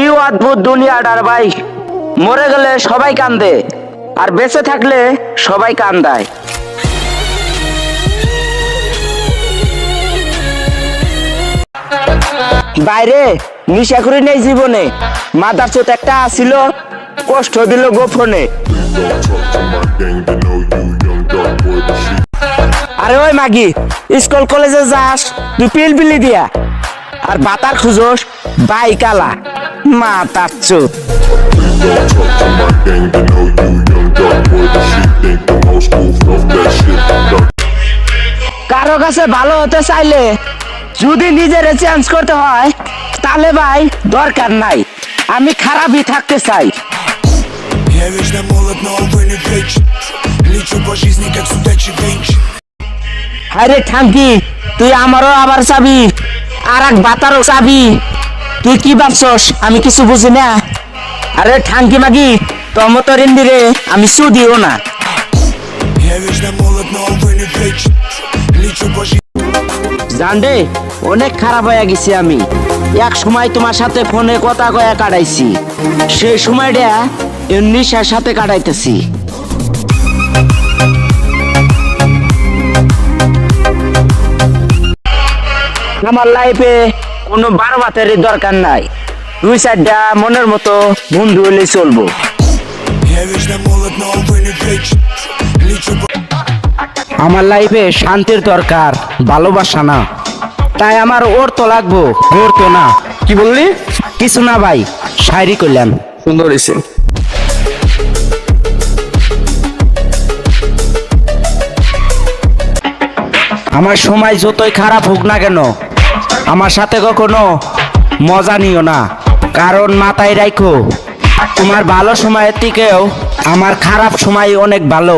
কি অদ্ভুত দুনিয়াটার ভাই। মরে গেলে সবাই কান্দে, আর বেঁচে থাকলে সবাই কান্দায়। বাইরে নিশা করি নেই জীবনে, মাদার চোত একটা আসিল, কষ্ট দিল গোপনে। আরে ওই মাগি, স্কুল কলেজে যাস তুই পিলপিলি দিয়া, আর বাতার খুঁজোস বাইক আলা, মাতার চোত। কারো কাছে ভালো হতে চাইলে যদি নিজের চেঞ্জ করতে হয়, তাহলে ভাই দরকার নাই, আমি খারাপই থাকতে চাই। Я вечно молод, но увы не вечен. Лечу по жизни, как судачий венч. আরে ঠাঙ্কি, তুই আমারও আবার চাবি, আর এক বাতারও চাবি, তুই কি ভাবছস আমি কিছু বুঝি না? আরে ঠাঙ্কি মাগি, তোর রে আমি সুদিও না। Я вечно молод, но увы не вечен. Лечу по жизни. জানডে, অনেক খারাপ হয়ে গেছি আমি। এক সময় তোমার সাথে ফোনে কথা কয়া কাটাইছি, সেই সময়টা নেশার সাথে কাটাইতেছি। আমার লাইফে কোনো বারবাতেরই দরকার নাই, দুই চারটা মনের মতো বন্ধু হলে চলবো। Я вечно молод, но увы не вечен. Лечу по... আমার লাইফে শান্তির দরকার, ভালোবাসা না। তাই আমার ওর তো লাগবো, ওর তো না। কি বললি? কিছু না ভাই, শায়রি করলাম। সুন্দর হয়েছে। আমার সময় যতই খারাপ হোক না কেন, আমার সাথে কখনো মজা নিও না, কারণ মাথায় রাখো তোমার ভালো সময়ের থেকেও আমার খারাপ সময় অনেক ভালো।